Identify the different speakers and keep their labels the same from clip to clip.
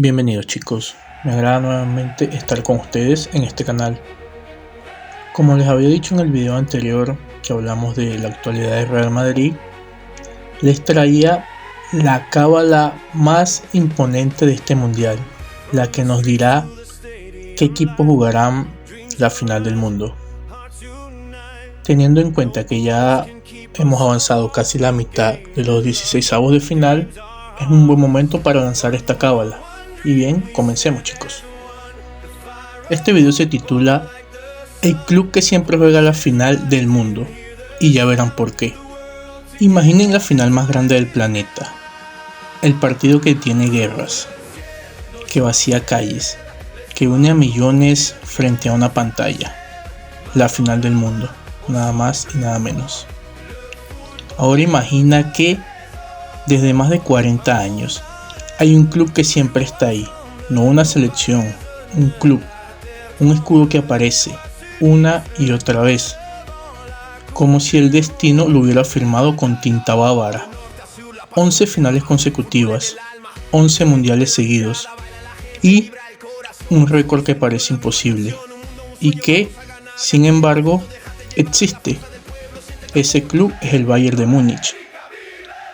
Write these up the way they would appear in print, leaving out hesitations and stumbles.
Speaker 1: Bienvenidos chicos, me agrada nuevamente estar con ustedes en este canal. Como les había dicho en el video anterior que hablamos de la actualidad del Real Madrid, les traía la cábala más imponente de este mundial, la que nos dirá qué equipos jugarán la final del mundo. Teniendo en cuenta que ya hemos avanzado casi la mitad de los 16avos de final, es un buen momento para lanzar esta cábala. Y bien, comencemos chicos. Este video se titula El club que siempre juega la final del mundo, y ya verán por qué. Imaginen la final más grande del planeta, el partido que tiene guerras, que vacía calles, que une a millones frente a una pantalla, la final del mundo, nada más y nada menos. Ahora imagina que desde más de 40 años hay un club que siempre está ahí, no una selección, un club, un escudo que aparece una y otra vez, como si el destino lo hubiera firmado con tinta bávara. 11 finales consecutivas, 11 mundiales seguidos y un récord que parece imposible y que, sin embargo, existe. Ese club es el Bayern de Múnich.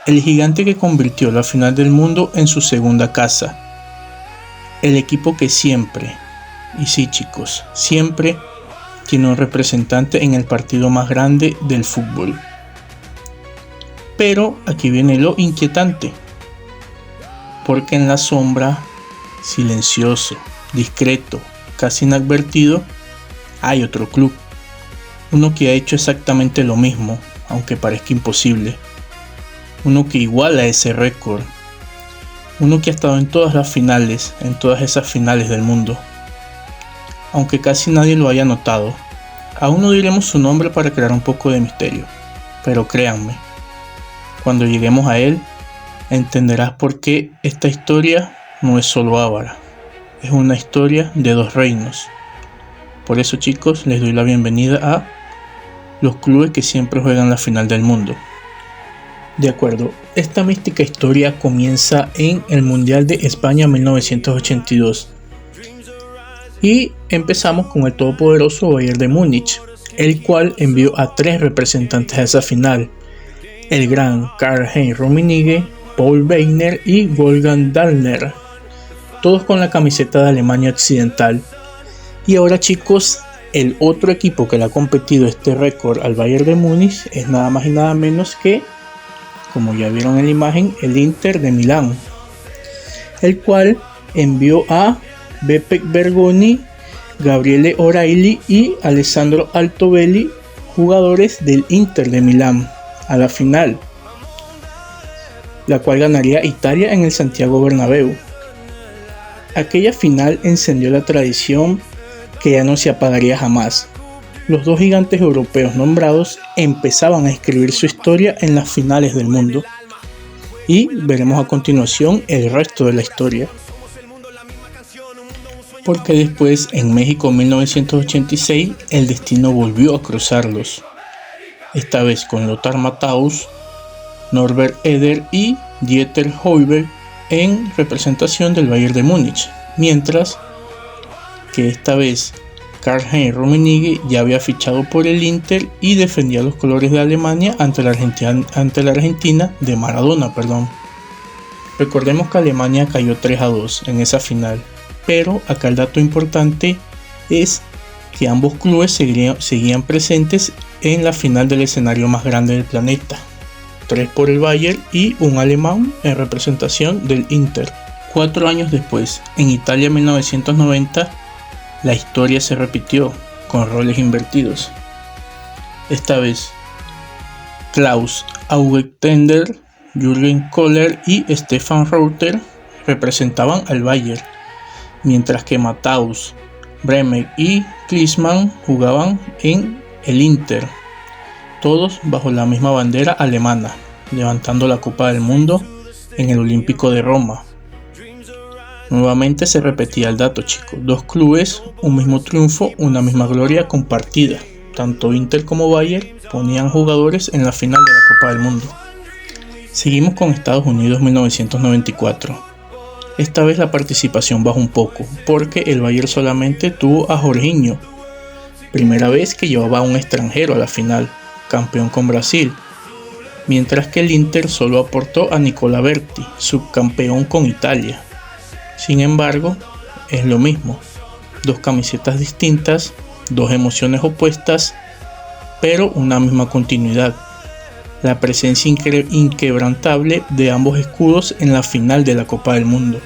Speaker 1: El gigante que convirtió la final del mundo en su segunda casa. El equipo que siempre, y sí chicos, siempre tiene un representante en el partido más grande del fútbol. Pero aquí viene lo inquietante. Porque en la sombra, silencioso, discreto, casi inadvertido, hay otro club. Uno que ha hecho exactamente lo mismo, aunque parezca imposible. Uno que iguala ese récord, uno que ha estado en todas las finales, en todas esas finales del mundo. Aunque casi nadie lo haya notado, aún no diremos su nombre para crear un poco de misterio, pero créanme, cuando lleguemos a él, entenderás por qué esta historia no es solo bávara, es una historia de dos reinos. Por eso chicos, les doy la bienvenida a los clubes que siempre juegan la final del mundo. De acuerdo, esta mística historia comienza en el Mundial de España 1982 y empezamos con el todopoderoso Bayern de Múnich, el cual envió a 3 representantes a esa final, el gran Karl-Heinz Rummenigge, Paul Wegener y Wolfgang Dahlner, todos con la camiseta de Alemania Occidental. Y ahora chicos, el otro equipo que le ha competido este récord al Bayern de Múnich es nada más y nada menos que, como ya vieron en la imagen, el Inter de Milán, el cual envió a Beppe Bergoni, Gabriele O'Reilly y Alessandro Altobelli, jugadores del Inter de Milán, a la final, la cual ganaría Italia en el Santiago Bernabéu. Aquella final encendió la tradición que ya no se apagaría jamás. Los dos gigantes europeos nombrados empezaban a escribir su historia en las finales del mundo y veremos a continuación el resto de la historia. Porque después en México 1986 el destino volvió a cruzarlos, esta vez con Lothar Matthaus, Norbert Eder y Dieter Heuber en representación del Bayern de Múnich, mientras que esta vez Karl-Heinz Rummenigge ya había fichado por el Inter y defendía los colores de Alemania ante la Argentina de Maradona. Recordemos que Alemania cayó 3-2 en esa final, pero acá el dato importante es que ambos clubes seguían presentes en la final del escenario más grande del planeta, 3 por el Bayern y un alemán en representación del Inter. 4 años después, en Italia 1990, la historia se repitió con roles invertidos. Esta vez, Klaus Augenthaler, Jürgen Kohler y Stefan Reuter representaban al Bayern, mientras que Matthaus, Bremer y Klinsmann jugaban en el Inter, todos bajo la misma bandera alemana, levantando la Copa del Mundo en el Olímpico de Roma. Nuevamente se repetía el dato chicos, 2 clubes, un mismo triunfo, una misma gloria compartida. Tanto Inter como Bayern ponían jugadores en la final de la Copa del Mundo. Seguimos con Estados Unidos 1994. Esta vez la participación bajó un poco, porque el Bayern solamente tuvo a Jorginho, primera vez que llevaba a un extranjero a la final, campeón con Brasil, mientras que el Inter solo aportó a Nicola Berti, subcampeón con Italia. Sin embargo, es lo mismo, dos camisetas distintas, dos emociones opuestas, pero una misma continuidad. La presencia inquebrantable de ambos escudos en la final de la Copa del Mundo.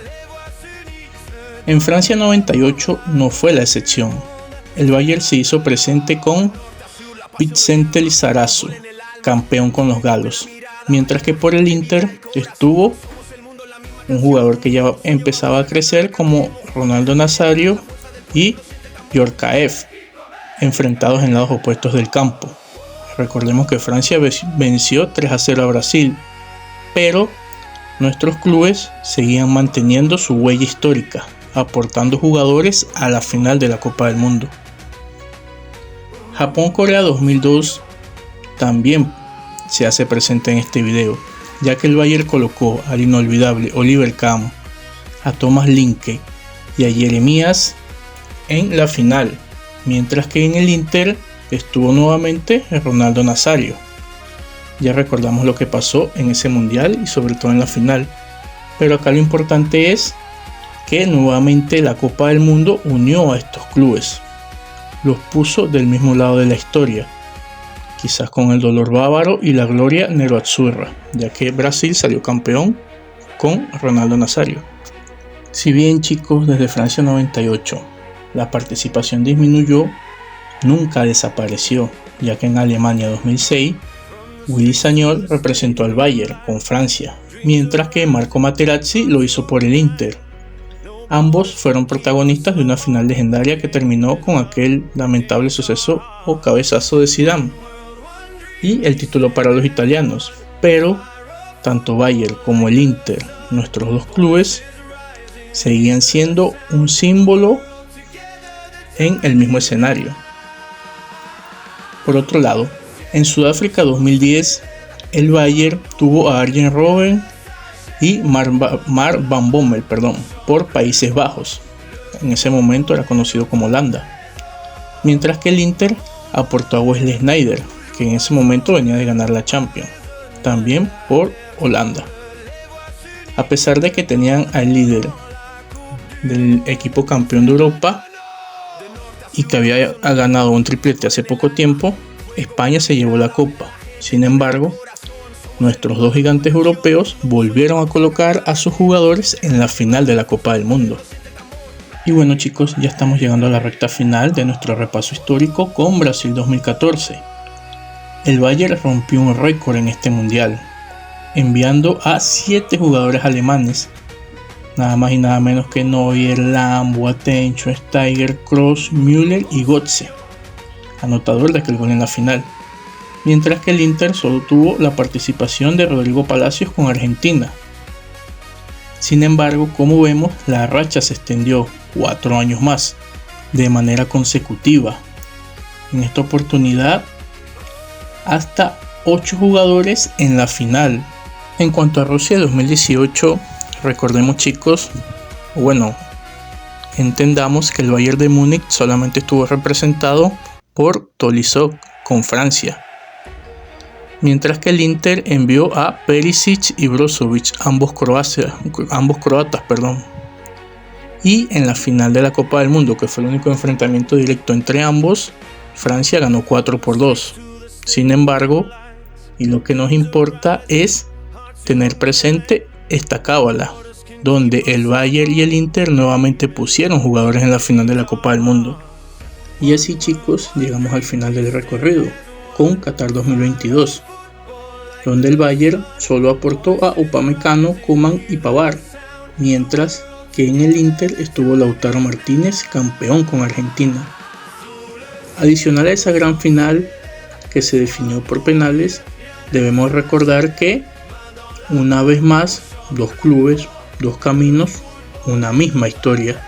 Speaker 1: En Francia 98 no fue la excepción. El Bayern se hizo presente con Vicente Lizarazu, campeón con los galos, mientras que por el Inter estuvo un jugador que ya empezaba a crecer como Ronaldo Nazario y Djorkaeff, enfrentados en lados opuestos del campo. Recordemos que Francia venció 3-0 a Brasil, pero nuestros clubes seguían manteniendo su huella histórica, aportando jugadores a la final de la Copa del Mundo. Japón-Corea 2002 también se hace presente en este video, ya que el Bayern colocó al inolvidable Oliver Kahn, a Thomas Linke y a Jeremías en la final, mientras que en el Inter estuvo nuevamente Ronaldo Nazario. Ya recordamos lo que pasó en ese mundial y sobre todo en la final, pero acá lo importante es que nuevamente la Copa del Mundo unió a estos clubes, los puso del mismo lado de la historia, quizás con el dolor bávaro y la gloria nero-azzurra, ya que Brasil salió campeón con Ronaldo Nazario. Si bien, chicos, desde Francia 98 la participación disminuyó, nunca desapareció, ya que en Alemania 2006 Willy Sagnol representó al Bayern con Francia, mientras que Marco Materazzi lo hizo por el Inter. Ambos fueron protagonistas de una final legendaria que terminó con aquel lamentable suceso o cabezazo de Zidane y el título para los italianos, pero tanto Bayern como el Inter, nuestros dos clubes, seguían siendo un símbolo en el mismo escenario. Por otro lado, en Sudáfrica 2010, el Bayern tuvo a Arjen Robben y Mark van Bommel, por Países Bajos. En ese momento era conocido como Holanda. Mientras que el Inter aportó a Wesley Sneijder, que en ese momento venía de ganar la Champions, también por Holanda. A pesar de que tenían al líder del equipo campeón de Europa y que había ganado un triplete hace poco tiempo, España se llevó la copa. Sin embargo, nuestros dos gigantes europeos volvieron a colocar a sus jugadores en la final de la Copa del Mundo. Y bueno, chicos, ya estamos llegando a la recta final de nuestro repaso histórico con Brasil 2014. El Bayern rompió un récord en este mundial, enviando a 7 jugadores alemanes, nada más y nada menos que Neuer, Lahm, Boateng, Schweinsteiger, Kroos, Müller y Götze, anotador de aquel gol en la final. Mientras que el Inter solo tuvo la participación de Rodrigo Palacios con Argentina. Sin embargo, como vemos, la racha se extendió 4 años más, de manera consecutiva. En esta oportunidad, hasta 8 jugadores en la final. En cuanto a Rusia 2018, recordemos, chicos, entendamos que el Bayern de Múnich solamente estuvo representado por Tolisso con Francia, mientras que el Inter envió a Perisic y Brozovic, ambos croatas. Y en la final de la Copa del Mundo, que fue el único enfrentamiento directo entre ambos, Francia ganó 4-2. Sin embargo, y lo que nos importa es tener presente esta cábala, donde el Bayern y el Inter nuevamente pusieron jugadores en la final de la Copa del Mundo. Y así, chicos, llegamos al final del recorrido con Qatar 2022, donde el Bayern solo aportó a Upamecano, Koeman y Pavard, mientras que en el Inter estuvo Lautaro Martínez, campeón con Argentina. Adicional a esa gran final que se definió por penales, debemos recordar que una vez más, 2 clubes, 2 caminos, una misma historia.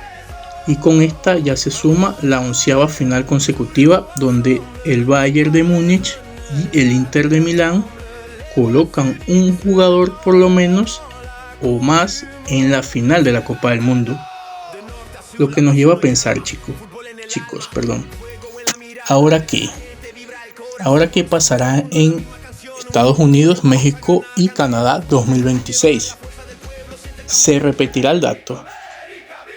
Speaker 1: Y con esta ya se suma la 11ª final consecutiva, donde el Bayern de Múnich y el Inter de Milán colocan un jugador por lo menos o más en la final de la Copa del Mundo. Lo que nos lleva a pensar, chicos, ¿ahora qué? ¿Ahora qué pasará en Estados Unidos, México y Canadá 2026? ¿Se repetirá el dato?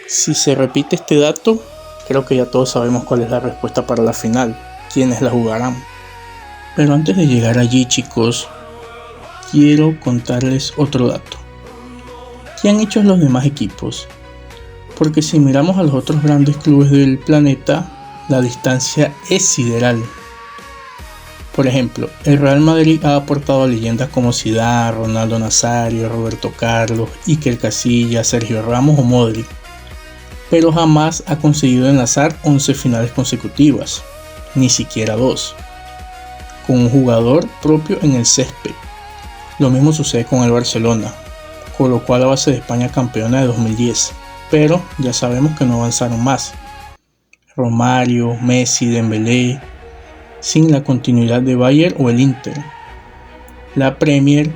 Speaker 1: Si se repite este dato, creo que ya todos sabemos cuál es la respuesta para la final, quiénes la jugarán. Pero antes de llegar allí, chicos, quiero contarles otro dato. ¿Qué han hecho los demás equipos? Porque si miramos a los otros grandes clubes del planeta, la distancia es sideral. Por ejemplo, el Real Madrid ha aportado a leyendas como Zidane, Ronaldo Nazario, Roberto Carlos, Iker Casillas, Sergio Ramos o Modric, pero jamás ha conseguido enlazar 11 finales consecutivas, ni siquiera 2, con un jugador propio en el césped. Lo mismo sucede con el Barcelona, colocó a la base de España campeona de 2010, pero ya sabemos que no avanzaron más. Romario, Messi, Dembélé, sin la continuidad de Bayern o el Inter. La Premier,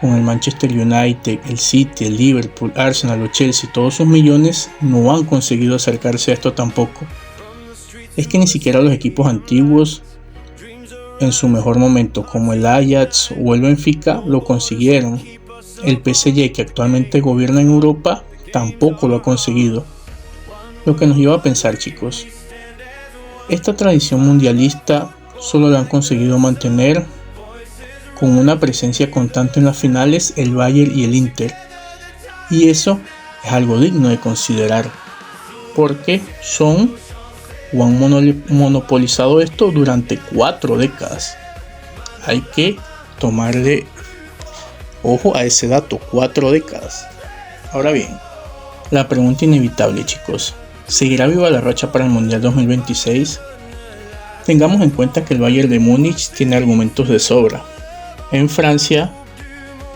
Speaker 1: con el Manchester United, el City, el Liverpool, Arsenal o Chelsea, todos sus millones, no han conseguido acercarse a esto tampoco. Es que ni siquiera los equipos antiguos, en su mejor momento, como el Ajax o el Benfica, lo consiguieron. El PSG, que actualmente gobierna en Europa, tampoco lo ha conseguido. Lo que nos lleva a pensar, chicos, esta tradición mundialista solo la han conseguido mantener con una presencia constante en las finales el Bayern y el Inter, y eso es algo digno de considerar, porque han monopolizado esto durante 4 décadas. Hay que tomarle ojo a ese dato, 4 décadas. Ahora bien, la pregunta inevitable, chicos, ¿seguirá viva la racha para el Mundial 2026? Tengamos en cuenta que el Bayern de Múnich tiene argumentos de sobra. En Francia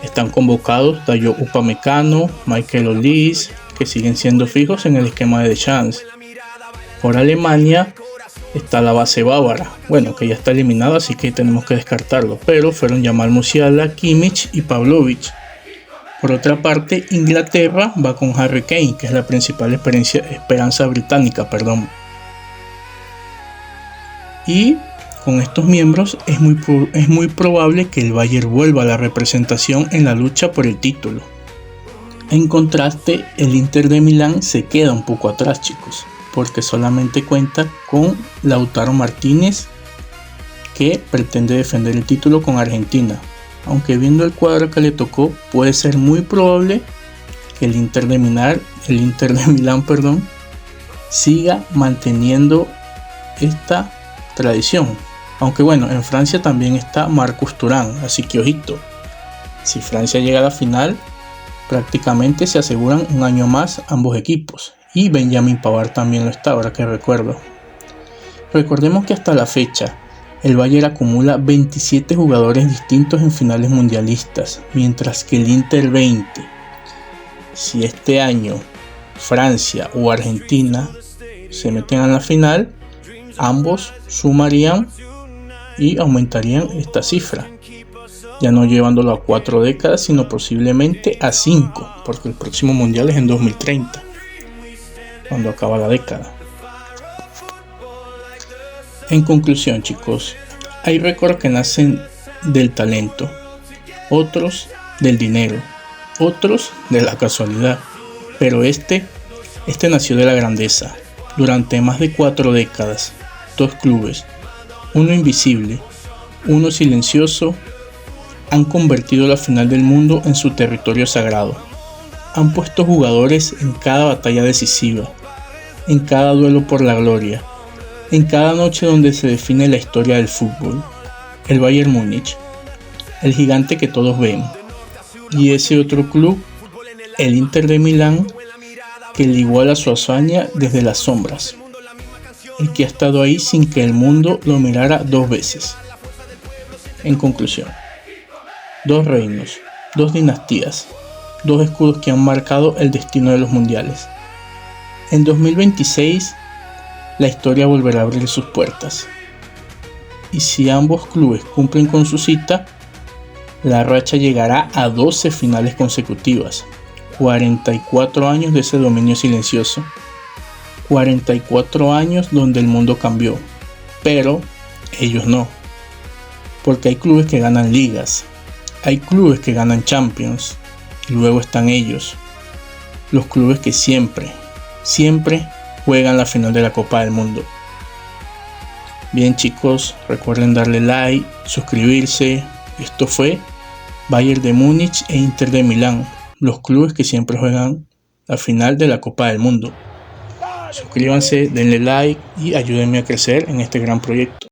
Speaker 1: están convocados Dayot Upamecano, Michael Olise, que siguen siendo fijos en el esquema de Deschamps. Por Alemania está la base bávara, que ya está eliminada, así que tenemos que descartarlo, pero fueron Jamal Musiala, Kimmich y Pavlovic. Por otra parte, Inglaterra va con Harry Kane, que es la principal esperanza británica. Y con estos miembros es muy probable que el Bayern vuelva a la representación en la lucha por el título. En contraste, el Inter de Milán se queda un poco atrás, chicos, porque solamente cuenta con Lautaro Martínez, que pretende defender el título con Argentina. Aunque viendo el cuadro que le tocó, puede ser muy probable que el Inter de Milán, siga manteniendo esta tradición. Aunque en Francia también está Marcus Thuram, así que ojito. Si Francia llega a la final, prácticamente se aseguran un año más ambos equipos. Y Benjamin Pavard también lo está, ahora que recuerdo. Recordemos que hasta la fecha, el Bayern acumula 27 jugadores distintos en finales mundialistas, mientras que el Inter 20. Si este año Francia o Argentina se meten a la final, ambos sumarían y aumentarían esta cifra, ya no llevándolo a 4 décadas, sino posiblemente a 5, porque el próximo mundial es en 2030, cuando acaba la década. En conclusión, chicos, hay récords que nacen del talento, otros del dinero, otros de la casualidad, pero este nació de la grandeza. Durante más de 4 décadas, 2 clubes, uno invisible, uno silencioso, han convertido la final del mundo en su territorio sagrado. Han puesto jugadores en cada batalla decisiva, en cada duelo por la gloria, en cada noche donde se define la historia del fútbol. El Bayern Múnich, el gigante que todos ven, y ese otro club, el Inter de Milán, que le iguala su hazaña desde las sombras, el que ha estado ahí sin que el mundo lo mirara 2 veces. En conclusión, 2 reinos, 2 dinastías, 2 escudos que han marcado el destino de los mundiales. En 2026, la historia volverá a abrir sus puertas. Y si ambos clubes cumplen con su cita, la racha llegará a 12 finales consecutivas, 44 años de ese dominio silencioso. 44 años donde el mundo cambió, pero ellos no. Porque hay clubes que ganan ligas, hay clubes que ganan Champions, y luego están ellos, los clubes que siempre juegan la final de la Copa del Mundo. Bien chicos, recuerden darle like, suscribirse. Esto fue Bayern de Múnich e Inter de Milán, los clubes que siempre juegan la final de la Copa del Mundo. Suscríbanse, denle like y ayúdenme a crecer en este gran proyecto.